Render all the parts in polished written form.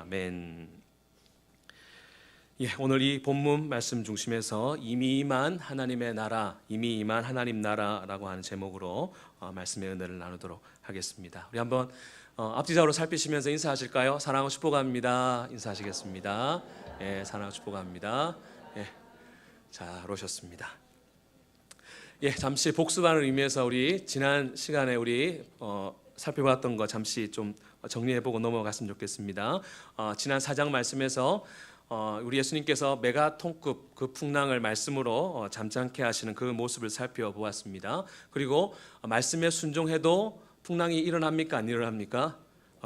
아멘. 오늘 이 본문 말씀 중심에서 이미 임한 하나님의 나라, 이미 임한 하나님 나라라고 하는 제목으로 말씀의 은혜를 나누도록 하겠습니다. 우리 한번 앞뒤적으로 살피시면서 인사하실까요? 사랑하고 축복합니다. 인사하시겠습니다. 사랑하고 축복합니다. 잘 오셨습니다. 잠시 복습하는 의미에서 우리 지난 시간에 우리 살펴봤던 거 잠시 좀 정리해보고 넘어갔으면 좋겠습니다. 지난 4장 말씀에서 우리 예수님께서 메가톤급 그 풍랑을 말씀으로 잠잠케 하시는 그 모습을 살펴보았습니다. 그리고 말씀에 순종해도 풍랑이 일어납니까? 안 일어납니까?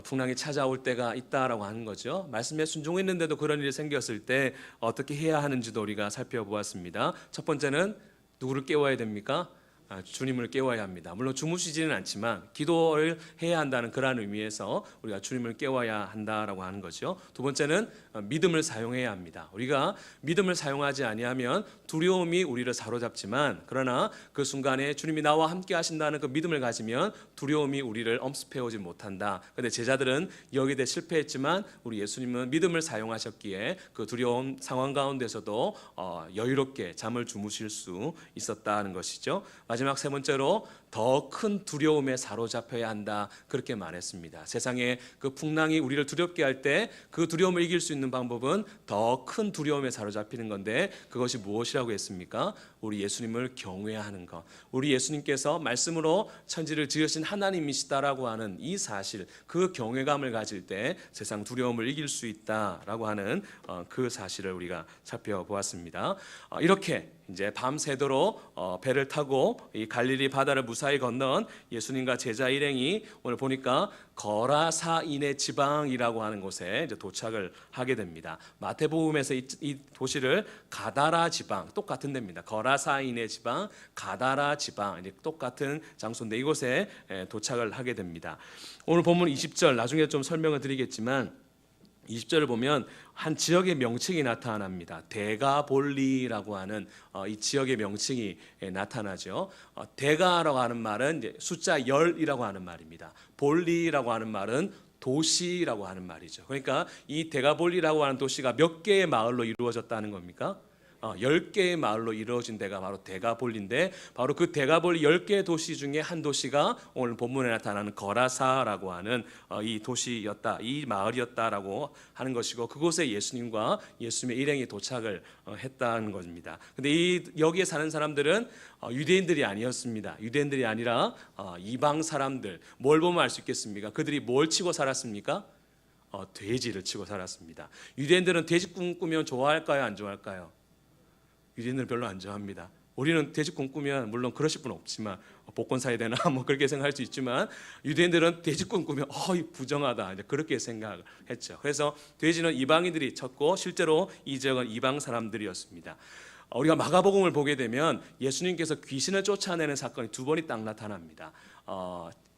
풍랑이 찾아올 때가 있다라고 하는 거죠. 말씀에 순종했는데도 그런 일이 생겼을 때 어떻게 해야 하는지도 우리가 살펴보았습니다. 첫 번째는 누구를 깨워야 됩니까? 주님을 깨워야 합니다. 물론 주무시지는 않지만 기도를 해야 한다는 그러한 의미에서 우리가 주님을 깨워야 한다라고 하는 거죠. 두 번째는 믿음을 사용해야 합니다. 우리가 믿음을 사용하지 아니하면 두려움이 우리를 사로잡지만, 그러나 그 순간에 주님이 나와 함께 하신다는 그 믿음을 가지면 두려움이 우리를 엄습해오지 못한다. 그런데 제자들은 여기에 실패했지만 우리 예수님은 믿음을 사용하셨기에 그 두려운 상황 가운데서도 여유롭게 잠을 주무실 수 있었다는 것이죠. 마지막 세 번째로 더 큰 두려움에 사로잡혀야 한다, 그렇게 말했습니다. 세상에 그 풍랑이 우리를 두렵게 할 때 그 두려움을 이길 수 있는 방법은 더 큰 두려움에 사로잡히는 건데, 그것이 무엇이라고 했습니까? 우리 예수님을 경외하는 것, 우리 예수님께서 말씀으로 천지를 지으신 하나님이시다라고 하는 이 사실, 그 경외감을 가질 때 세상 두려움을 이길 수 있다라고 하는 그 사실을 우리가 살펴보았습니다. 이렇게 이제 밤새도록 배를 타고 이 갈릴리 바다를 무사히 건넌 예수님과 제자 일행이 오늘 보니까 거라사인의 지방이라고 하는 곳에 이제 도착을 하게 됩니다. 마태복음에서 이 도시를 가다라 지방, 똑같은 데입니다. 거라사인의 지방, 가다라 지방, 이제 똑같은 장소인데 이곳에 도착을 하게 됩니다. 오늘 본문 20절 나중에 좀 설명을 드리겠지만 20절을 보면 한 지역의 명칭이 나타납니다. 데가볼리라고 하는 이 지역의 명칭이 나타나죠. 데가라고 하는 말은 이제 숫자 10이라고 하는 말입니다. 볼리라고 하는 말은 도시라고 하는 말이죠. 그러니까 이 데가볼리라고 하는 도시가 몇 개의 마을로 이루어졌다는 겁니까? 10개의 마을로 이루어진 데가 바로 데가볼리인데, 바로 그 데가볼리 10개의 도시 중에 한 도시가 오늘 본문에 나타나는 거라사라고 하는 이 도시였다, 이 마을이었다라고 하는 것이고, 그곳에 예수님과 예수님의 일행이 도착을 했다는 것입니다. 근데 여기에 사는 사람들은 유대인들이 아니었습니다. 유대인들이 아니라 이방 사람들. 뭘 보면 알 수 있겠습니까? 그들이 뭘 치고 살았습니까? 돼지를 치고 살았습니다. 유대인들은 돼지 꿈꾸면 좋아할까요? 안 좋아할까요? 유대인들은 별로 안 좋아합니다. 우리는 돼지 꿈꾸면 물론 그러실 분 없지만 복권 사야 되나 뭐 그렇게 생각할 수 있지만, 유대인들은 돼지 꿈꾸면 부정하다, 이제 그렇게 생각을 했죠. 그래서 돼지는 이방인들이 쳤고 실제로 이 지역은 이방 사람들이었습니다. 우리가 마가복음을 보게 되면 예수님께서 귀신을 쫓아내는 사건이 두 번이 딱 나타납니다.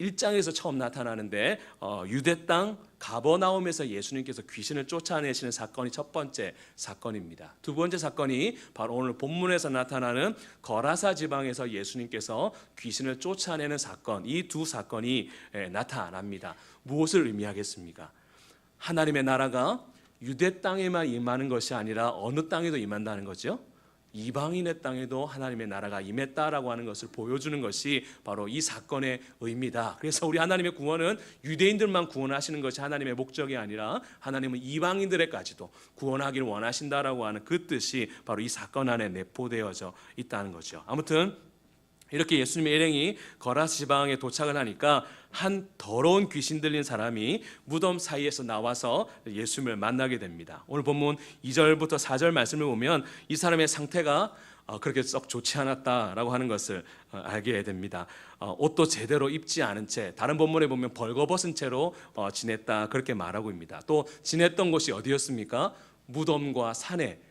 1장에서 처음 나타나는데 유대 땅 가버나움에서 예수님께서 귀신을 쫓아내시는 사건이 첫 번째 사건입니다. 두 번째 사건이 바로 오늘 본문에서 나타나는 거라사 지방에서 예수님께서 귀신을 쫓아내는 사건, 이 두 사건이 나타납니다. 무엇을 의미하겠습니까? 하나님의 나라가 유대 땅에만 임하는 것이 아니라 어느 땅에도 임한다는 거죠. 이방인의 땅에도 하나님의 나라가 임했다라고 하는 것을 보여주는 것이 바로 이 사건의 의미다. 그래서 우리 하나님의 구원은 유대인들만 구원하시는 것이 하나님의 목적이 아니라 하나님은 이방인들에까지도 구원하기를 원하신다라고 하는 그 뜻이 바로 이 사건 안에 내포되어져 있다는 거죠. 아무튼 이렇게 예수님의 일행이 거라사 지방에 도착을 하니까 한 더러운 귀신 들린 사람이 무덤 사이에서 나와서 예수님을 만나게 됩니다. 오늘 본문 2절부터 4절 말씀을 보면 이 사람의 상태가 그렇게 썩 좋지 않았다라고 하는 것을 알게 됩니다. 옷도 제대로 입지 않은 채, 다른 본문에 보면 벌거벗은 채로 지냈다, 그렇게 말하고 있습니다. 또 지냈던 곳이 어디였습니까? 무덤과 산에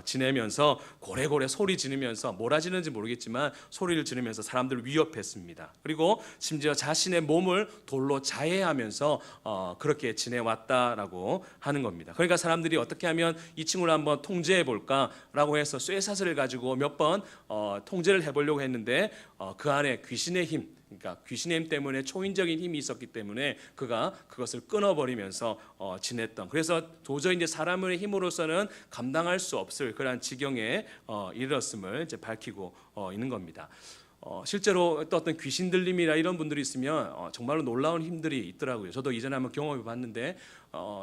지내면서 고래고래 소리 지르면서, 뭐라 지르는지 모르겠지만 소리를 지르면서 사람들을 위협했습니다. 그리고 심지어 자신의 몸을 돌로 자해하면서 그렇게 지내왔다라고 하는 겁니다. 그러니까 사람들이 어떻게 하면 이 친구를 한번 통제해 볼까라고 해서 쇠사슬을 가지고 몇 번 통제를 해보려고 했는데 그 안에 귀신의 힘, 그러니까 귀신의 힘 때문에 초인적인 힘이 있었기 때문에 그가 그것을 끊어버리면서 지냈던, 그래서 도저히 이제 사람의 힘으로서는 감당할 수 없을 그러한 지경에 이르렀음을 이제 밝히고 있는 겁니다. 실제로 또 어떤 귀신 들림이나 이런 분들이 있으면 정말로 놀라운 힘들이 있더라고요. 저도 이전에 한번 경험해 봤는데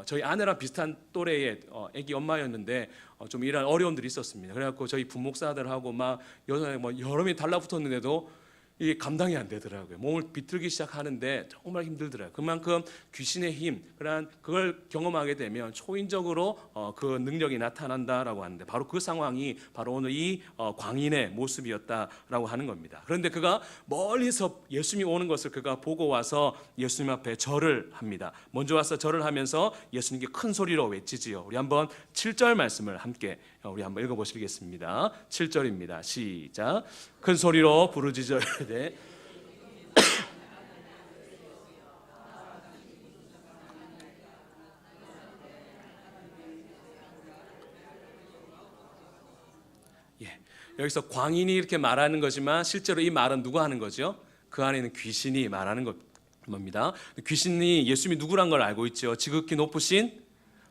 저희 아내랑 비슷한 또래의 아기 엄마였는데 좀 이런 어려움들이 있었습니다. 그래갖고 저희 부목사들하고 막 여러 명이 달라붙었는데도 이게 감당이 안 되더라고요. 몸을 비틀기 시작하는데 정말 힘들더라고요. 그만큼 귀신의 힘, 그걸 경험하게 되면 초인적으로 그 능력이 나타난다라고 하는데, 바로 그 상황이 바로 오늘 이 광인의 모습이었다라고 하는 겁니다. 그런데 그가 멀리서 예수님이 오는 것을 그가 보고 와서 예수님 앞에 절을 합니다. 먼저 와서 절을 하면서 예수님께 큰 소리로 외치지요. 우리 한번 7절 말씀을 함께 우리 한번 읽어보시겠습니다. 7절입니다. 시작. 큰 소리로 부르짖으되 여기서 광인이 이렇게 말하는 거지만 실제로 이 말은 누가 하는 거죠? 그 안에 있는 귀신이 말하는 겁니다. 귀신이 예수님이 누구란 걸 알고 있죠. 지극히 높으신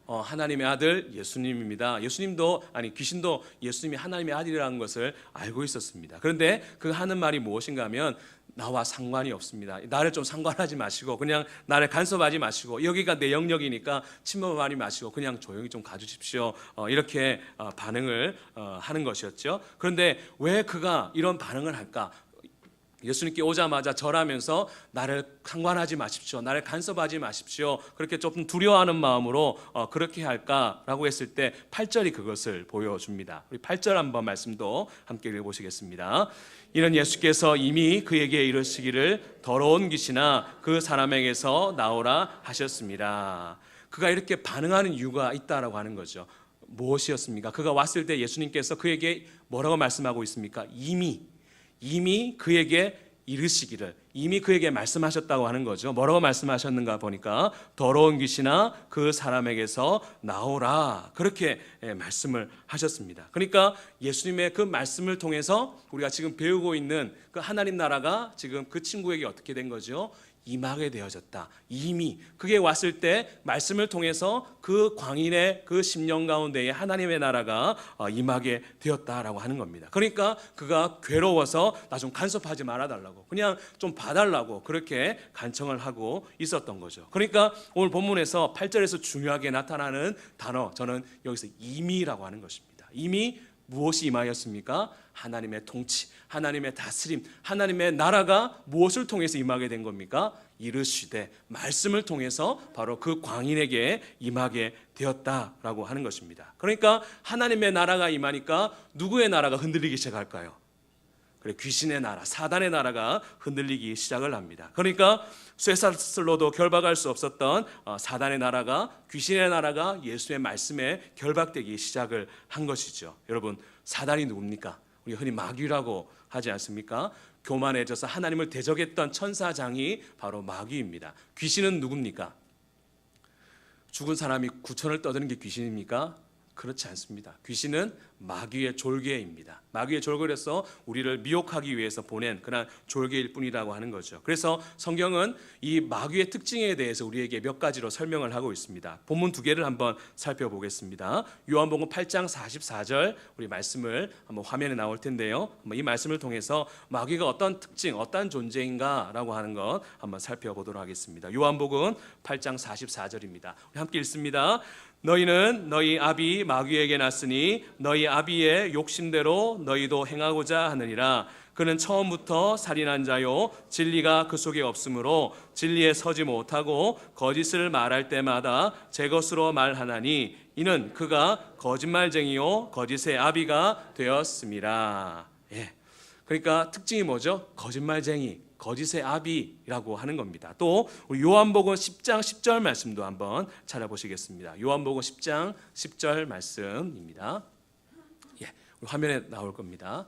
하나님의 아들 예수님입니다. 귀신도 예수님이 하나님의 아들이라는 것을 알고 있었습니다. 그런데 그 하는 말이 무엇인가 하면, 나와 상관이 없습니다. 나를 좀 상관하지 마시고, 그냥 나를 간섭하지 마시고, 여기가 내 영역이니까 침범하지 마시고 그냥 조용히 좀 가주십시오. 이렇게 반응을 하는 것이었죠. 그런데 왜 그가 이런 반응을 할까? 예수님께 오자마자 절하면서 나를 상관하지 마십시오, 나를 간섭하지 마십시오, 그렇게 조금 두려워하는 마음으로 그렇게 할까라고 했을 때 8절이 그것을 보여줍니다. 우리 8절 한번 말씀도 함께 읽어보시겠습니다. 이는 예수께서 이미 그에게 이르시기를 더러운 귀신아 그 사람에게서 나오라 하셨습니다. 그가 이렇게 반응하는 이유가 있다라고 하는 거죠. 무엇이었습니까? 그가 왔을 때 예수님께서 그에게 뭐라고 말씀하고 있습니까? 이미 그에게 이르시기를, 이미 그에게 말씀하셨다고 하는 거죠. 뭐라고 말씀하셨는가 보니까 더러운 귀신아 그 사람에게서 나오라, 그렇게 말씀을 하셨습니다. 그러니까 예수님의 그 말씀을 통해서 우리가 지금 배우고 있는 그 하나님 나라가 지금 그 친구에게 어떻게 된 거죠? 임하게 되어졌다. 이미 그게 왔을 때 말씀을 통해서 그 광인의 그 심령 가운데에 하나님의 나라가 임하게 되었다라고 하는 겁니다. 그러니까 그가 괴로워서 나 좀 간섭하지 말아달라고, 그냥 좀 봐달라고 그렇게 간청을 하고 있었던 거죠. 그러니까 오늘 본문에서 8절에서 중요하게 나타나는 단어, 저는 여기서 이미라고 하는 것입니다. 이미 무엇이 임하였습니까? 하나님의 통치, 하나님의 다스림, 하나님의 나라가 무엇을 통해서 임하게 된 겁니까? 이르시되, 말씀을 통해서 바로 그 광인에게 임하게 되었다라고 하는 것입니다. 그러니까 하나님의 나라가 임하니까 누구의 나라가 흔들리기 시작할까요? 그래, 귀신의 나라, 사단의 나라가 흔들리기 시작을 합니다. 그러니까 쇠사슬로도 결박할 수 없었던 사단의 나라가, 귀신의 나라가 예수의 말씀에 결박되기 시작을 한 것이죠. 여러분, 사단이 누굽니까? 우리 흔히 마귀라고 하지 않습니까? 교만해져서 하나님을 대적했던 천사장이 바로 마귀입니다. 귀신은 누굽니까? 죽은 사람이 구천을 떠드는 게 귀신입니까? 그렇지 않습니다. 귀신은 마귀의 졸개입니다. 마귀의 졸개로서 우리를 미혹하기 위해서 보낸 그런 졸개일 뿐이라고 하는 거죠. 그래서 성경은 이 마귀의 특징에 대해서 우리에게 몇 가지로 설명을 하고 있습니다. 본문 두 개를 한번 살펴보겠습니다. 요한복음 8장 44절 우리 말씀을 한번 화면에 나올 텐데요. 이 말씀을 통해서 마귀가 어떤 특징, 어떤 존재인가라고 하는 것 한번 살펴보도록 하겠습니다. 요한복음 8장 44절입니다. 우리 함께 읽습니다. 너희는 너희 아비 마귀에게 났으니 너희 아비의 욕심대로 너희도 행하고자 하느니라. 그는 처음부터 살인한 자요 진리가 그 속에 없으므로 진리에 서지 못하고 거짓을 말할 때마다 제 것으로 말하나니 이는 그가 거짓말쟁이요 거짓의 아비가 되었습니다. 그러니까 특징이 뭐죠? 거짓말쟁이, 거짓의 아비라고 하는 겁니다. 또 우리 요한복음 10장 10절 말씀도 한번 찾아보시겠습니다. 요한복음 10장 10절 말씀입니다. 우리 화면에 나올 겁니다.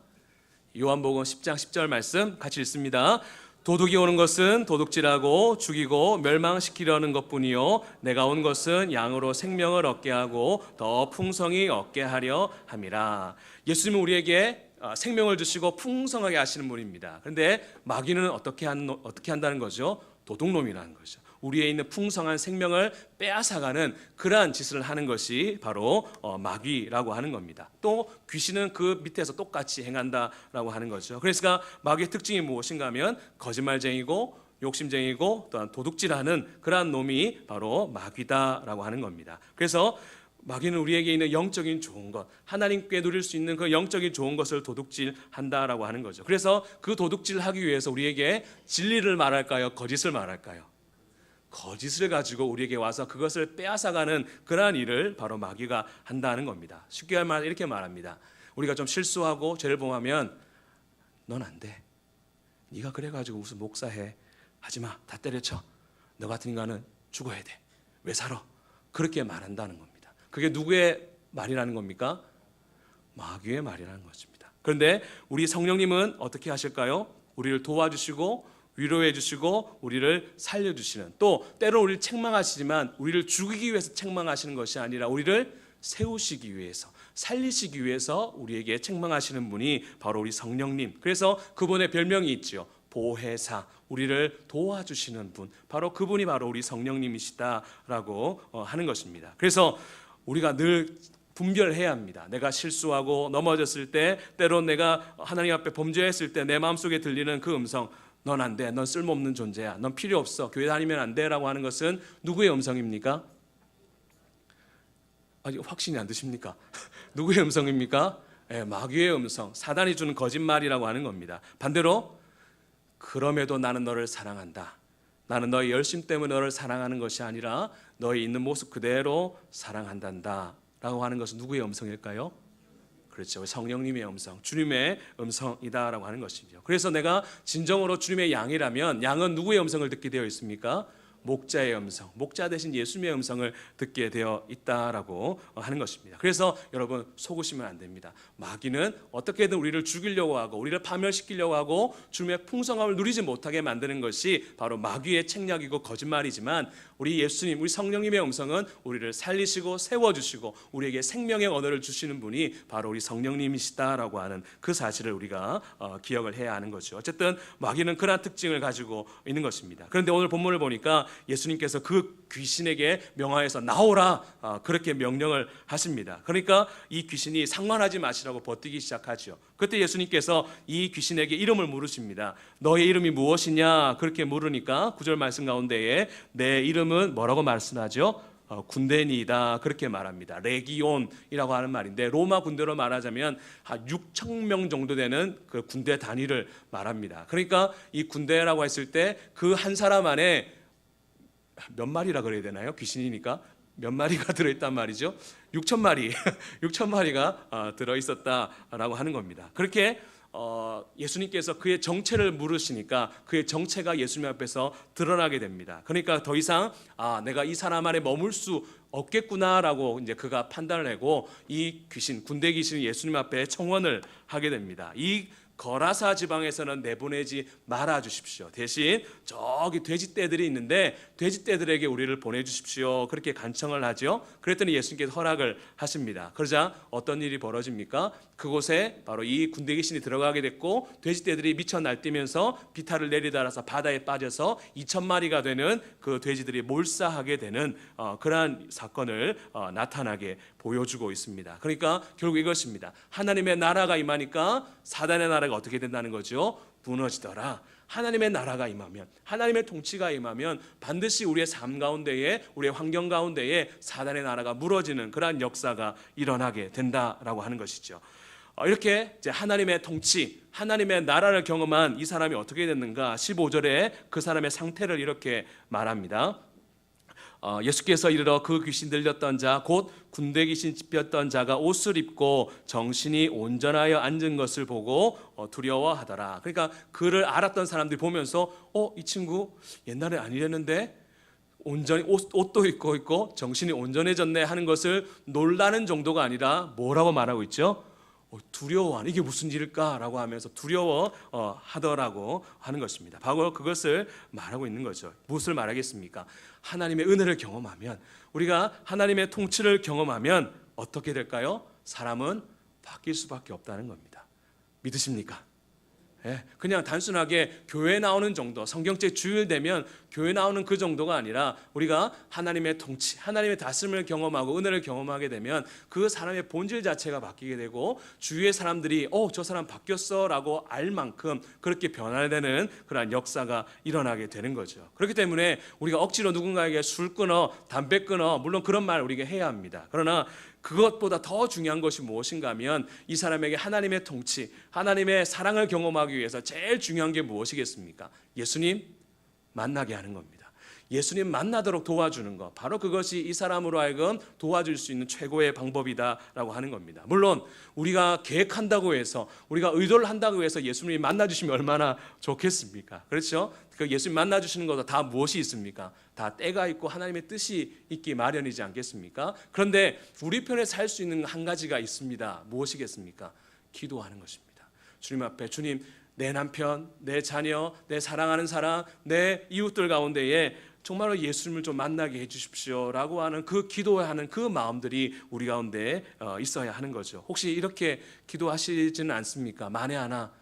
요한복음 10장 10절 말씀 같이 읽습니다. 도둑이 오는 것은 도둑질하고 죽이고 멸망시키려는 것뿐이요 내가 온 것은 양으로 생명을 얻게 하고 더 풍성히 얻게 하려 함이라. 예수님은 우리에게 생명을 주시고 풍성하게 하시는 분입니다. 그런데 마귀는 어떻게 한다는 거죠? 도둑놈이라는 거죠. 우리에 있는 풍성한 생명을 빼앗아가는 그러한 짓을 하는 것이 바로 마귀라고 하는 겁니다. 또 귀신은 그 밑에서 똑같이 행한다라고 하는 거죠. 그래서 마귀의 특징이 무엇인가 하면 거짓말쟁이고 욕심쟁이고 또한 도둑질하는 그러한 놈이 바로 마귀다라고 하는 겁니다. 그래서 마귀는 우리에게 있는 영적인 좋은 것, 하나님께 누릴 수 있는 그 영적인 좋은 것을 도둑질한다라고 하는 거죠. 그래서 그 도둑질하기 위해서 우리에게 진리를 말할까요? 거짓을 말할까요? 거짓을 가지고 우리에게 와서 그것을 빼앗아가는 그러한 일을 바로 마귀가 한다는 겁니다. 쉽게 말해 이렇게 말합니다. 우리가 좀 실수하고 죄를 범하면 넌 안 돼. 네가 그래가지고 무슨 목사해. 하지마. 다 때려쳐. 너 같은 인간은 죽어야 돼. 왜 살아? 그렇게 말한다는 겁니다. 그게 누구의 말이라는 겁니까? 마귀의 말이라는 것입니다. 그런데 우리 성령님은 어떻게 하실까요? 우리를 도와주시고 위로해 주시고 우리를 살려주시는, 또 때로 우리를 책망하시지만 우리를 죽이기 위해서 책망하시는 것이 아니라 우리를 세우시기 위해서, 살리시기 위해서 우리에게 책망하시는 분이 바로 우리 성령님. 그래서 그분의 별명이 있죠. 보혜사, 우리를 도와주시는 분, 바로 그분이 바로 우리 성령님이시다라고 하는 것입니다. 그래서 우리가 늘 분별해야 합니다. 내가 실수하고 넘어졌을 때, 때론 내가 하나님 앞에 범죄했을 때 내 마음속에 들리는 그 음성, 넌 안 돼, 넌 쓸모없는 존재야, 넌 필요 없어, 교회 다니면 안 돼 라고 하는 것은 누구의 음성입니까? 아직 확신이 안 드십니까? 누구의 음성입니까? 마귀의 음성, 사단이 주는 거짓말이라고 하는 겁니다. 반대로 그럼에도 나는 너를 사랑한다, 나는 너의 열심 때문에 너를 사랑하는 것이 아니라 너의 있는 모습 그대로 사랑한단다 라고 하는 것은 누구의 음성일까요? 그렇죠. 성령님의 음성, 주님의 음성이다라고 하는 것이죠. 그래서 내가 진정으로 주님의 양이라면 양은 누구의 음성을 듣게 되어 있습니까? 목자의 음성, 목자 대신 예수님의 음성을 듣게 되어 있다라고 하는 것입니다. 그래서 여러분 속으시면 안 됩니다. 마귀는 어떻게든 우리를 죽이려고 하고 우리를 파멸시키려고 하고 주님의 풍성함을 누리지 못하게 만드는 것이 바로 마귀의 책략이고 거짓말이지만, 우리 예수님, 우리 성령님의 음성은 우리를 살리시고 세워주시고 우리에게 생명의 언어를 주시는 분이 바로 우리 성령님이시다라고 하는 그 사실을 우리가 기억을 해야 하는 거죠. 어쨌든 마귀는 그러한 특징을 가지고 있는 것입니다. 그런데 오늘 본문을 보니까 예수님께서 그 귀신에게 명하여서 나오라, 그렇게 명령을 하십니다. 그러니까 이 귀신이 상관하지 마시라고 버티기 시작하죠. 그때 예수님께서 이 귀신에게 이름을 물으십니다. 너의 이름이 무엇이냐? 그렇게 물으니까 9절 말씀 가운데에 내 이름은 뭐라고 말씀하죠? 군대니이다, 그렇게 말합니다. 레기온이라고 하는 말인데 로마 군대로 말하자면 한 6천 명 정도 되는 그 군대 단위를 말합니다. 그러니까 이 군대라고 했을 때 그 한 사람 안에 몇 마리라 그래야 되나요? 귀신이니까 몇 마리가 들어있단 말이죠. 6천 마리, 6천 마리가 들어있었다라고 하는 겁니다. 그렇게 예수님께서 그의 정체를 물으시니까 그의 정체가 예수님 앞에서 드러나게 됩니다. 그러니까 더 이상 내가 이 사람 안에 머물 수 없겠구나라고 이제 그가 판단을 하고 이 귀신, 군대 귀신이 예수님 앞에 청원을 하게 됩니다. 이 거라사 지방에서는 내보내지 말아 주십시오. 대신 저기 돼지떼들이 있는데 돼지떼들에게 우리를 보내주십시오. 그렇게 간청을 하죠. 그랬더니 예수님께서 허락을 하십니다. 그러자 어떤 일이 벌어집니까? 그곳에 바로 이 군대 귀신이 들어가게 됐고 돼지떼들이 미쳐 날뛰면서 비탈을 내리달아서 바다에 빠져서 2천 마리가 되는 그 돼지들이 몰사하게 되는 그러한 사건을 나타나게 보여주고 있습니다. 그러니까 결국 이것입니다. 하나님의 나라가 임하니까 사단의 나라가 어떻게 된다는 거죠? 무너지더라. 하나님의 나라가 임하면, 하나님의 통치가 임하면 반드시 우리의 삶 가운데에, 우리의 환경 가운데에 사단의 나라가 무너지는 그러한 역사가 일어나게 된다라고 하는 것이죠. 이렇게 이제 하나님의 통치, 하나님의 나라를 경험한 이 사람이 어떻게 됐는가? 15절에 그 사람의 상태를 이렇게 말합니다. 예수께서 이르러 그 귀신 들렸던 자, 곧 군대 귀신 짚였던 자가 옷을 입고 정신이 온전하여 앉은 것을 보고 두려워하더라. 그러니까 그를 알았던 사람들이 보면서 이 친구 옛날에 아니랬는데 온전히 옷도 입고 있고 정신이 온전해졌네 하는 것을 놀라는 정도가 아니라 뭐라고 말하고 있죠? 두려워하는, 이게 무슨 일일까라고 하면서 두려워하더라고 하는 것입니다. 바로 그것을 말하고 있는 거죠. 무엇을 말하겠습니까? 하나님의 은혜를 경험하면, 우리가 하나님의 통치를 경험하면 어떻게 될까요? 사람은 바뀔 수밖에 없다는 겁니다. 믿으십니까? 예, 그냥 단순하게 교회 나오는 정도, 성경책 주일 되면 교회 나오는 그 정도가 아니라 우리가 하나님의 통치, 하나님의 다스림을 경험하고 은혜를 경험하게 되면 그 사람의 본질 자체가 바뀌게 되고 주위의 사람들이 저 사람 바뀌었어 라고 알 만큼 그렇게 변화되는 그러한 역사가 일어나게 되는 거죠. 그렇기 때문에 우리가 억지로 누군가에게 술 끊어, 담배 끊어, 물론 그런 말 우리가 해야 합니다. 그러나 그것보다 더 중요한 것이 무엇인가 하면 이 사람에게 하나님의 통치, 하나님의 사랑을 경험하기 위해서 제일 중요한 게 무엇이겠습니까? 예수님 만나게 하는 겁니다. 예수님 만나도록 도와주는 것, 바로 그것이 이 사람으로 하여금 도와줄 수 있는 최고의 방법이다라고 하는 겁니다. 물론 우리가 계획한다고 해서, 우리가 의도를 한다고 해서 예수님이 만나주시면 얼마나 좋겠습니까? 그렇죠? 그 예수님 만나주시는 것도 다 무엇이 있습니까? 다 때가 있고 하나님의 뜻이 있기 마련이지 않겠습니까? 그런데 우리 편에 살 수 있는 한 가지가 있습니다. 무엇이겠습니까? 기도하는 것입니다. 주님 앞에, 주님, 내 남편, 내 자녀, 내 사랑하는 사람, 내 이웃들 가운데에 정말로 예수님을 좀 만나게 해주십시오라고 하는 그 기도하는 그 마음들이 우리 가운데 있어야 하는 거죠. 혹시 이렇게 기도하시지는 않습니까? 만에 하나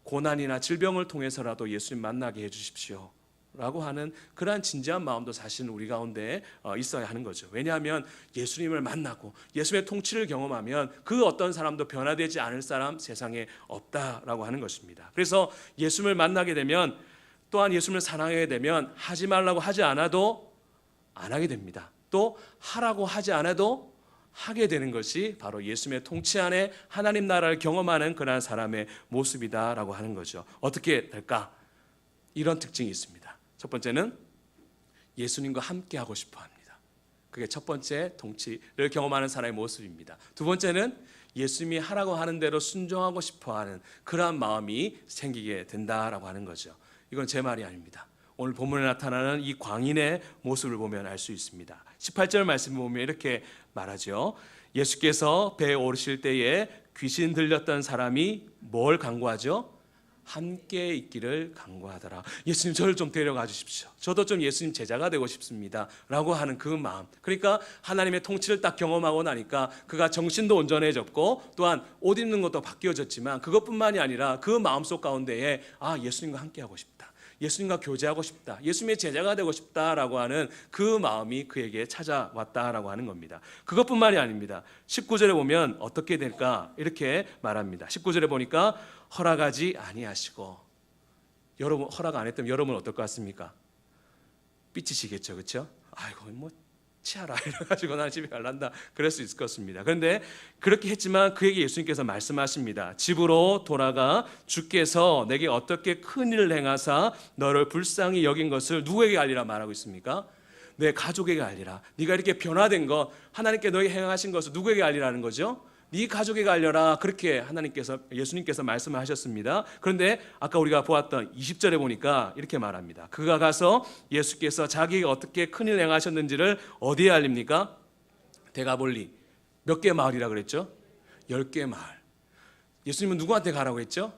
고난이나 질병을 통해서라도 예수님 만나게 해주십시오 라고 하는 그러한 진지한 마음도 사실은 우리 가운데 있어야 하는 거죠. 왜냐하면 예수님을 만나고 예수님의 통치를 경험하면 그 어떤 사람도 변화되지 않을 사람 세상에 없다라고 하는 것입니다. 그래서 예수님을 만나게 되면, 또한 예수님을 사랑하게 되면 하지 말라고 하지 않아도 안 하게 됩니다. 또 하라고 하지 않아도 하게 되는 것이 바로 예수님의 통치 안에 하나님 나라를 경험하는 그러한 사람의 모습이다라고 하는 거죠. 어떻게 될까? 이런 특징이 있습니다. 첫 번째는 예수님과 함께 하고 싶어 합니다. 그게 첫 번째 통치를 경험하는 사람의 모습입니다. 두 번째는 예수님이 하라고 하는 대로 순종하고 싶어 하는 그러한 마음이 생기게 된다라고 하는 거죠. 이건 제 말이 아닙니다. 오늘 본문에 나타나는 이 광인의 모습을 보면 알 수 있습니다. 18절 말씀을 보면 이렇게 말하죠. 예수께서 배에 오르실 때에 귀신 들렸던 사람이 뭘 간구하죠? 함께 있기를 간구하더라. 예수님, 저를 좀 데려가 주십시오. 저도 좀 예수님 제자가 되고 싶습니다 라고 하는 그 마음. 그러니까 하나님의 통치를 딱 경험하고 나니까 그가 정신도 온전해졌고 또한 옷 입는 것도 바뀌어졌지만 그것뿐만이 아니라 그 마음속 가운데에 예수님과 함께 하고 싶다, 예수님과 교제하고 싶다, 예수님의 제자가 되고 싶다라고 하는 그 마음이 그에게 찾아왔다라고 하는 겁니다. 그것뿐만이 아닙니다. 19절에 보면 어떻게 될까? 이렇게 말합니다. 19절에 보니까 허락하지 아니하시고, 여러분 허락 안 했다면 여러분 어떨 것 같습니까? 삐치시겠죠, 그렇죠? 아이고 뭐 치아라 이래가지고 나 집에 갈란다 그럴 수 있을 것 같습니다. 그런데 그렇게 했지만 그에게 예수님께서 말씀하십니다. 집으로 돌아가 주께서 내게 어떻게 큰 일을 행하사 너를 불쌍히 여긴 것을 누구에게 알리라 말하고 있습니까? 내 가족에게 알리라. 네가 이렇게 변화된 것, 하나님께 너에게 행하신 것을 누구에게 알리라는 거죠? 네 가족에게 알려라. 그렇게 예수님께서 말씀을 하셨습니다. 그런데 아까 우리가 보았던 20절에 보니까 이렇게 말합니다. 그가 가서 예수께서 자기가 어떻게 큰일 행하셨는지를 어디에 알립니까? 데가볼리. 몇 개 마을이라 그랬죠? 10개 마을. 예수님은 누구한테 가라고 했죠?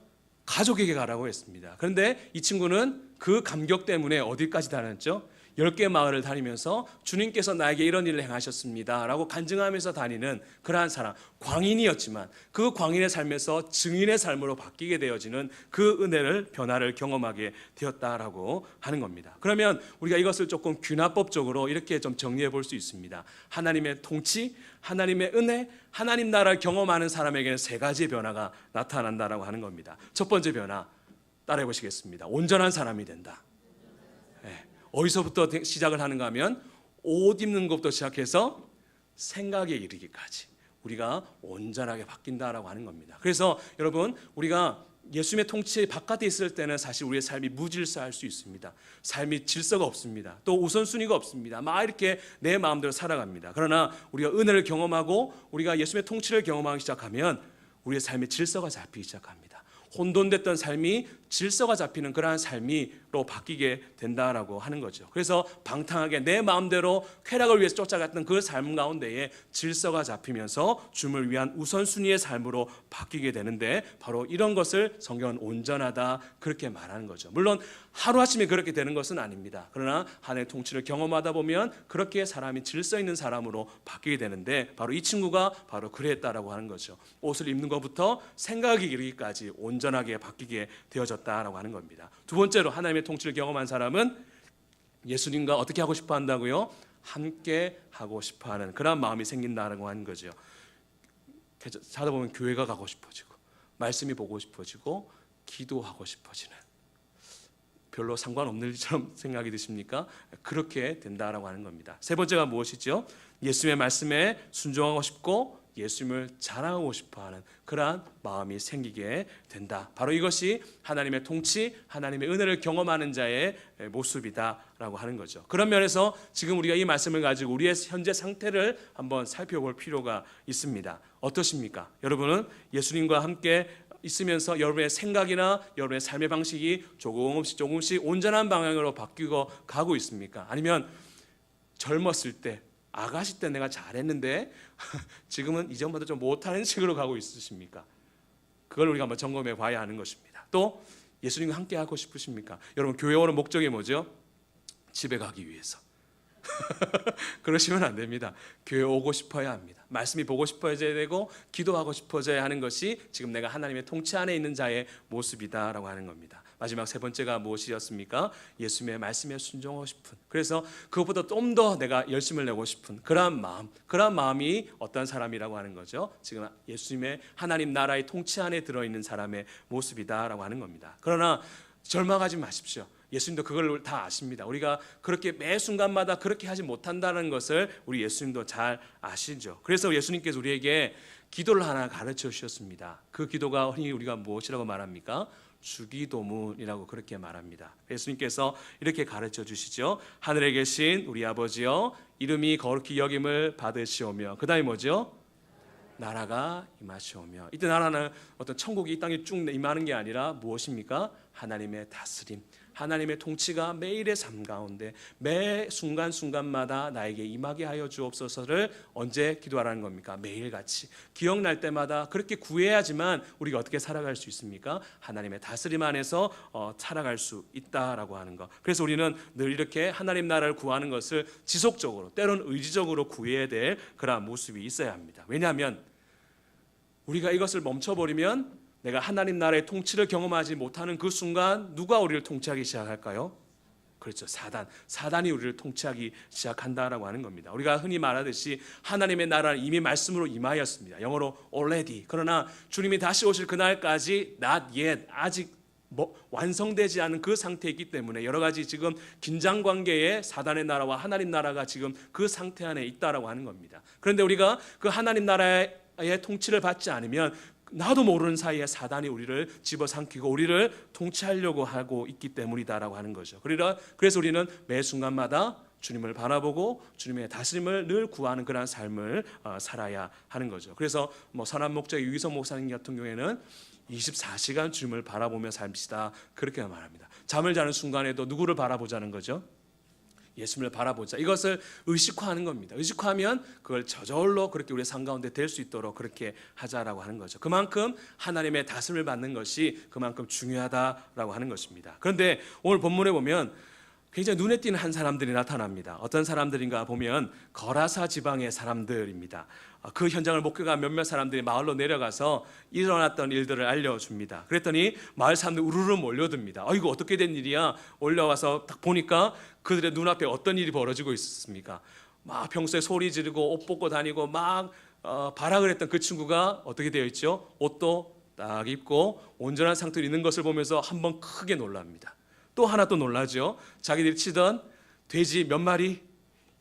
가족에게 가라고 했습니다. 그런데 이 친구는 그 감격 때문에 어디까지 다녔죠? 10개 마을을 다니면서 주님께서 나에게 이런 일을 행하셨습니다 라고 간증하면서 다니는 그러한 사람, 광인이었지만 그 광인의 삶에서 증인의 삶으로 바뀌게 되어지는 그 은혜를, 변화를 경험하게 되었다라고 하는 겁니다. 그러면 우리가 이것을 조금 균화법적으로 이렇게 좀 정리해 볼 수 있습니다. 하나님의 통치, 하나님의 은혜, 하나님 나라를 경험하는 사람에게는 세 가지의 변화가 나타난다라고 하는 겁니다. 첫 번째 변화 따라해 보시겠습니다. 온전한 사람이 된다. 어디서부터 시작을 하는가 하면 옷 입는 것부터 시작해서 생각에 이르기까지 우리가 온전하게 바뀐다라고 하는 겁니다. 그래서 여러분, 우리가 예수님의 통치 바깥에 있을 때는 사실 우리의 삶이 무질서할 수 있습니다. 삶이 질서가 없습니다. 또 우선순위가 없습니다. 막 이렇게 내 마음대로 살아갑니다. 그러나 우리가 은혜를 경험하고 우리가 예수님의 통치를 경험하기 시작하면 우리의 삶의 질서가 잡히기 시작합니다. 혼돈됐던 삶이 질서가 잡히는 그러한 삶이로 바뀌게 된다라고 하는 거죠. 그래서 방탕하게 내 마음대로 쾌락을 위해서 쫓아갔던 그 삶 가운데에 질서가 잡히면서 주님을 위한 우선순위의 삶으로 바뀌게 되는데, 바로 이런 것을 성경은 온전하다 그렇게 말하는 거죠. 물론 하루아침에 그렇게 되는 것은 아닙니다. 그러나 하나님의 통치를 경험하다 보면 그렇게 사람이 질서 있는 사람으로 바뀌게 되는데, 바로 이 친구가 바로 그랬다라고 하는 거죠. 옷을 입는 것부터 생각이 이르기까지 온전하게 바뀌게 되어졌다라고 하는 겁니다. 두 번째로 하나님의 통치를 경험한 사람은 예수님과 어떻게 하고 싶어 한다고요? 함께 하고 싶어 하는 그런 마음이 생긴다라고 하는 거죠. 자다 보면 교회가 가고 싶어지고, 말씀이 보고 싶어지고, 기도하고 싶어지는, 별로 상관없는 일처럼 생각이 드십니까? 그렇게 된다라고 하는 겁니다. 세 번째가 무엇이죠? 예수님의 말씀에 순종하고 싶고 예수님을 자랑하고 싶어하는 그러한 마음이 생기게 된다. 바로 이것이 하나님의 통치, 하나님의 은혜를 경험하는 자의 모습이다라고 하는 거죠. 그런 면에서 지금 우리가 이 말씀을 가지고 우리의 현재 상태를 한번 살펴볼 필요가 있습니다. 어떠십니까? 여러분은 예수님과 함께 있으면서 여러분의 생각이나 여러분의 삶의 방식이 조금씩 온전한 방향으로 바뀌고 가고 있습니까? 아니면 젊었을 때, 아가씨 때 내가 잘했는데 지금은 이전보다 좀 못하는 식으로 가고 있으십니까? 그걸 우리가 한번 점검해 봐야 하는 것입니다. 또 예수님과 함께 하고 싶으십니까? 여러분, 교회 오는 목적이 뭐죠? 집에 가기 위해서. 그러시면 안 됩니다. 교회 오고 싶어야 합니다. 말씀이 보고 싶어져야 되고 기도하고 싶어져야 하는 것이 지금 내가 하나님의 통치 안에 있는 자의 모습이다라고 하는 겁니다. 마지막 세 번째가 무엇이었습니까? 예수님의 말씀에 순종하고 싶은, 그래서 그것보다 좀 더 내가 열심을 내고 싶은 그러한 마음이 어떤 사람이라고 하는 거죠? 지금 예수님의 하나님 나라의 통치 안에 들어있는 사람의 모습이다라고 하는 겁니다. 그러나 절망하지 마십시오. 예수님도 그걸 다 아십니다. 우리가 그렇게 매 순간마다 그렇게 하지 못한다는 것을 우리 예수님도 잘 아시죠. 그래서 예수님께서 우리에게 기도를 하나 가르쳐 주셨습니다. 그 기도가 흔히 우리가 무엇이라고 말합니까? 주기도문이라고 그렇게 말합니다. 예수님께서 이렇게 가르쳐 주시죠. 하늘에 계신 우리 아버지여, 이름이 거룩히 여김을 받으시오며, 그 다음에 뭐죠? 나라가 임하시오며. 이때 나라는 어떤 천국이 이 땅에 쭉 임하는 게 아니라 무엇입니까? 하나님의 다스림, 하나님의 통치가 매일의 삶 가운데 매 순간순간마다 나에게 임하게 하여 주옵소서를 언제 기도하라는 겁니까? 매일같이 기억날 때마다 그렇게 구해야지만 우리가 어떻게 살아갈 수 있습니까? 하나님의 다스림 안에서 살아갈 수 있다라고 하는 것. 그래서 우리는 늘 이렇게 하나님 나라를 구하는 것을 지속적으로, 때로는 의지적으로 구해야 될 그런 모습이 있어야 합니다. 왜냐하면 우리가 이것을 멈춰버리면 내가 하나님 나라의 통치를 경험하지 못하는 그 순간 누가 우리를 통치하기 시작할까요? 그렇죠. 사단이 우리를 통치하기 시작한다라고 하는 겁니다. 우리가 흔히 말하듯이 하나님의 나라는 이미 말씀으로 임하였습니다. 영어로 already. 그러나 주님이 다시 오실 그날까지 not yet, 아직 완성되지 않은 그 상태에 있기 때문에 여러 가지 지금 긴장 관계에 사단의 나라와 하나님 나라가 지금 그 상태 안에 있다라고 하는 겁니다. 그런데 우리가 그 하나님 나라의 통치를 받지 않으면 나도 모르는 사이에 사단이 우리를 집어삼키고 우리를 통치하려고 하고 있기 때문이다라고 하는 거죠. 그래서 우리는 매 순간마다 주님을 바라보고 주님의 다스림을 늘 구하는 그런 삶을 살아야 하는 거죠. 그래서 선한 목자의 유희성 목사님 같은 경우에는 24시간 주님을 바라보며 삽시다 그렇게 말합니다. 잠을 자는 순간에도 누구를 바라보자는 거죠? 예수님을 바라보자. 이것을 의식화하는 겁니다. 의식화하면 그걸 저절로 그렇게 우리의 삶 가운데 될 수 있도록 그렇게 하자라고 하는 거죠. 그만큼 하나님의 다스림을 받는 것이 그만큼 중요하다라고 하는 것입니다. 그런데 오늘 본문에 보면 굉장히 눈에 띄는 한 사람들이 나타납니다. 어떤 사람들인가 보면 거라사 지방의 사람들입니다. 그 현장을 목회가 몇몇 사람들이 마을로 내려가서 일어났던 일들을 알려줍니다. 그랬더니 마을 사람들이 우르르 몰려듭니다. 이거 어떻게 된 일이야? 올라와서 딱 보니까 그들의 눈앞에 어떤 일이 벌어지고 있었습니까? 막 평소에 소리 지르고 옷 벗고 다니고 막 발악을 했던 그 친구가 어떻게 되어 있죠? 옷도 딱 입고 온전한 상태로 있는 것을 보면서 한번 크게 놀랍니다. 또 하나 또 놀라죠. 자기들이 치던 돼지 몇 마리,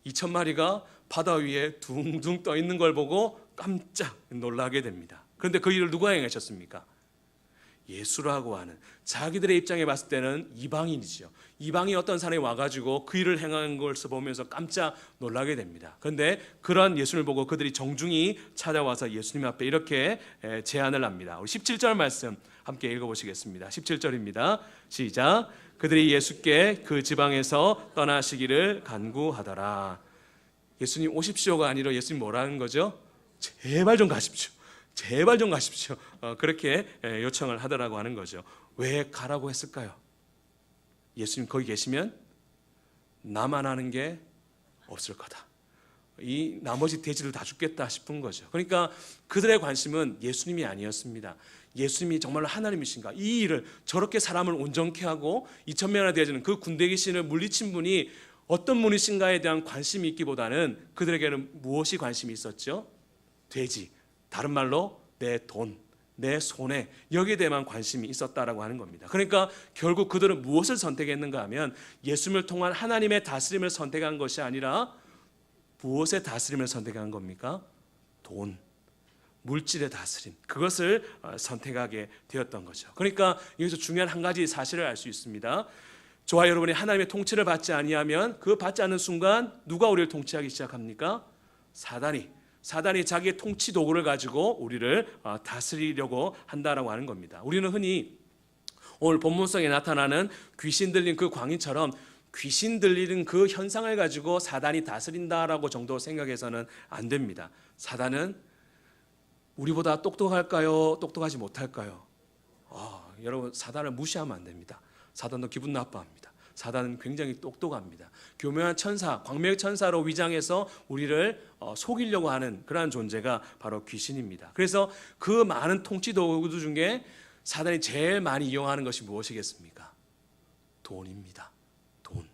2,000마리가 바다 위에 둥둥 떠 있는 걸 보고 깜짝 놀라게 됩니다. 그런데 그 일을 누가 행하셨습니까? 예수라고 하는, 자기들의 입장에 봤을 때는 이방인이죠. 이방인 어떤 사람이 와가지고 그 일을 행하는 것을 보면서 깜짝 놀라게 됩니다. 그런데 그런 예수를 보고 그들이 정중히 찾아와서 예수님 앞에 이렇게 제안을 합니다. 우리 17절 말씀 함께 읽어보시겠습니다. 17절입니다. 시작. 그들이 예수께 그 지방에서 떠나시기를 간구하더라. 예수님 오십시오가 아니라 예수님 뭐라는 거죠? 제발 좀 가십시오. 제발 좀 가십시오. 그렇게 요청을 하더라고 하는 거죠. 왜 가라고 했을까요? 예수님 거기 계시면 나만 하는 게 없을 거다. 이 나머지 돼지들 다 죽겠다 싶은 거죠. 그러니까 그들의 관심은 예수님이 아니었습니다. 예수님이 정말로 하나님이신가? 이 일을 저렇게 사람을 온전케 하고 2000명이나 되어지는 그 군대 귀신을 물리친 분이 어떤 분이신가에 대한 관심이 있기보다는 그들에게는 무엇이 관심이 있었죠? 돼지, 다른 말로 내 돈, 내 손해, 여기에 대한 관심이 있었다라고 하는 겁니다. 그러니까 결국 그들은 무엇을 선택했는가 하면 예수님을 통한 하나님의 다스림을 선택한 것이 아니라 무엇의 다스림을 선택한 겁니까? 돈, 물질의 다스림, 그것을 선택하게 되었던 거죠. 그러니까 여기서 중요한 한 가지 사실을 알 수 있습니다. 저와 여러분이 하나님의 통치를 받지 아니하면 그 받지 않는 순간 누가 우리를 통치하기 시작합니까? 사단이 자기의 통치 도구를 가지고 우리를 다스리려고 한다라고 하는 겁니다. 우리는 흔히 오늘 본문성에 나타나는 귀신 들린 그 광인처럼 귀신 들리는 그 현상을 가지고 사단이 다스린다라고 정도 생각해서는 안 됩니다. 사단은 우리보다 똑똑할까요? 똑똑하지 못할까요? 여러분, 사단을 무시하면 안 됩니다. 사단도 기분 나빠합니다. 사단은 굉장히 똑똑합니다. 교묘한 천사, 광명의 천사로 위장해서 우리를 속이려고 하는 그러한 존재가 바로 귀신입니다. 그래서 그 많은 통치 도구 중에 사단이 제일 많이 이용하는 것이 무엇이겠습니까? 돈입니다. 돈.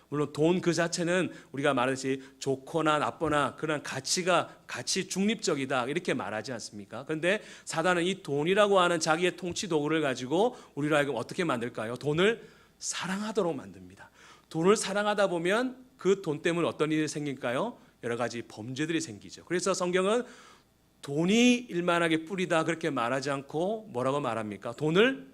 물론 돈 그 자체는 우리가 말하듯이 좋거나 나쁘거나 그런 가치 중립적이다 이렇게 말하지 않습니까? 그런데 사단은 이 돈이라고 하는 자기의 통치 도구를 가지고 우리로 하여금 어떻게 만들까요? 돈을 사랑하도록 만듭니다. 돈을 사랑하다 보면 그 돈 때문에 어떤 일이 생길까요? 여러 가지 범죄들이 생기죠. 그래서 성경은 돈이 일만하게 뿌리다 그렇게 말하지 않고 뭐라고 말합니까? 돈을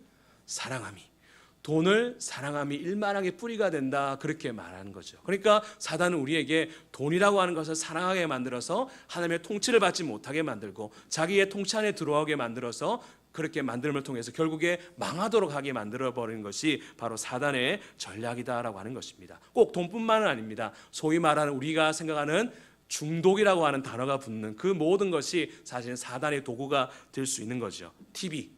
사랑함이 일만하게 뿌리가 된다 그렇게 말하는 거죠. 그러니까 사단은 우리에게 돈이라고 하는 것을 사랑하게 만들어서 하나님의 통치를 받지 못하게 만들고 자기의 통치 안에 들어오게 만들어서 그렇게 만듦을 통해서 결국에 망하도록 하게 만들어버리는 것이 바로 사단의 전략이다라고 하는 것입니다. 꼭 돈뿐만은 아닙니다. 소위 말하는 우리가 생각하는 중독이라고 하는 단어가 붙는 그 모든 것이 사실은 사단의 도구가 될 수 있는 거죠. TV,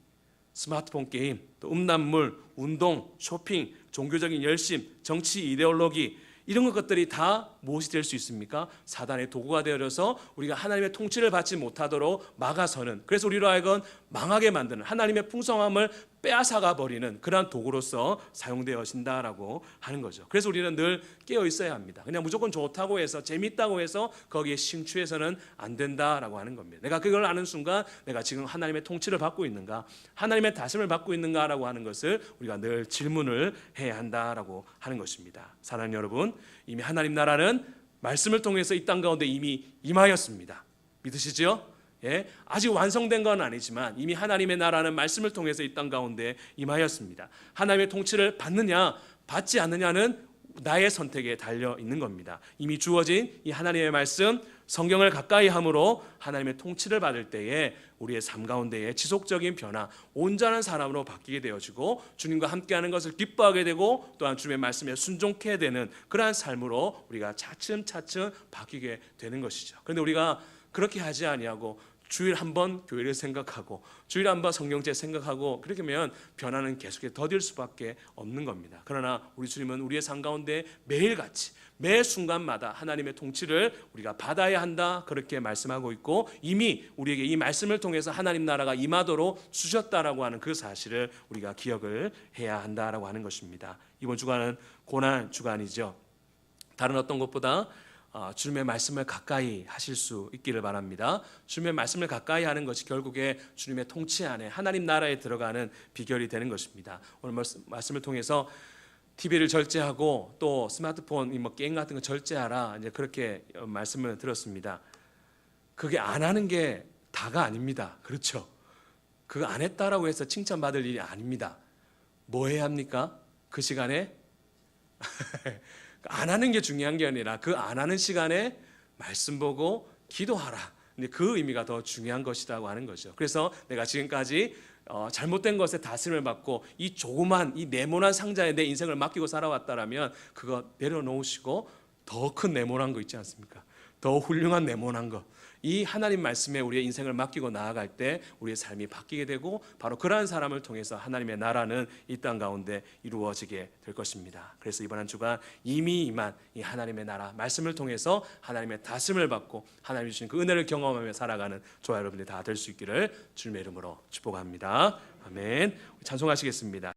스마트폰 게임, 또 음란물, 운동, 쇼핑, 종교적인 열심, 정치 이데올로기 이런 것들이 다 무엇이 될 수 있습니까? 사단의 도구가 되어서 우리가 하나님의 통치를 받지 못하도록 막아서는, 그래서 우리로 하여금 망하게 만드는, 하나님의 풍성함을 빼앗아가 버리는 그러한 도구로서 사용되어진다라고 하는 거죠. 그래서 우리는 늘 깨어 있어야 합니다. 그냥 무조건 좋다고 해서 재밌다고 해서 거기에 심취해서는 안 된다라고 하는 겁니다. 내가 그걸 아는 순간 내가 지금 하나님의 통치를 받고 있는가, 하나님의 다스림을 받고 있는가라고 하는 것을 우리가 늘 질문을 해야 한다라고 하는 것입니다. 사랑하는 여러분, 이미 하나님 나라는 말씀을 통해서 이 땅 가운데 이미 임하였습니다. 믿으시죠? 예, 아직 완성된 건 아니지만 이미 하나님의 나라는 말씀을 통해서 이 땅 가운데 임하였습니다. 하나님의 통치를 받느냐 받지 않느냐는 나의 선택에 달려 있는 겁니다. 이미 주어진 이 하나님의 말씀 성경을 가까이 함으로 하나님의 통치를 받을 때에 우리의 삶 가운데에 지속적인 변화, 온전한 사람으로 바뀌게 되어지고 주님과 함께하는 것을 기뻐하게 되고 또한 주님의 말씀에 순종해야 되는 그러한 삶으로 우리가 차츰차츰 바뀌게 되는 것이죠. 그런데 우리가 그렇게 하지 아니하고 주일 한번 교회를 생각하고 주일 한번 성경책 생각하고 그렇게 하면 변화는 계속해서 더딜 수밖에 없는 겁니다. 그러나 우리 주님은 우리의 삶 가운데 매일같이 매 순간마다 하나님의 통치를 우리가 받아야 한다 그렇게 말씀하고 있고 이미 우리에게 이 말씀을 통해서 하나님 나라가 임하도록 주셨다라고 하는 그 사실을 우리가 기억을 해야 한다라고 하는 것입니다. 이번 주간은 고난 주간이죠. 다른 어떤 것보다 주님의 말씀을 가까이 하실 수 있기를 바랍니다. 주님의 말씀을 가까이 하는 것이 결국에 주님의 통치 안에 하나님 나라에 들어가는 비결이 되는 것입니다. 오늘 말씀을 통해서 TV를 절제하고 또 스마트폰 게임 같은 거 절제하라 이제 그렇게 말씀을 들었습니다. 그게 안 하는 게 다가 아닙니다. 그렇죠? 그 안 했다라고 해서 칭찬받을 일이 아닙니다. 뭐 해야 합니까? 그 시간에 안 하는 게 중요한 게 아니라 그 안 하는 시간에 말씀 보고 기도하라. 근데 그 의미가 더 중요한 것이라고 하는 거죠. 그래서 내가 지금까지 잘못된 것에 다스림을 받고 이 조그만 이 네모난 상자에 내 인생을 맡기고 살아왔다라면 그거 내려놓으시고 더 큰 네모난 거 있지 않습니까? 더 훌륭한 네모난 것, 이 하나님 말씀에 우리의 인생을 맡기고 나아갈 때 우리의 삶이 바뀌게 되고 바로 그러한 사람을 통해서 하나님의 나라는 이 땅 가운데 이루어지게 될 것입니다. 그래서 이번 한 주간 이미 임한 이 하나님의 나라 말씀을 통해서 하나님의 다스림을 받고 하나님이 주신 그 은혜를 경험하며 살아가는 저와 여러분들이 다 될 수 있기를 주님의 이름으로 축복합니다. 아멘. 찬송하시겠습니다.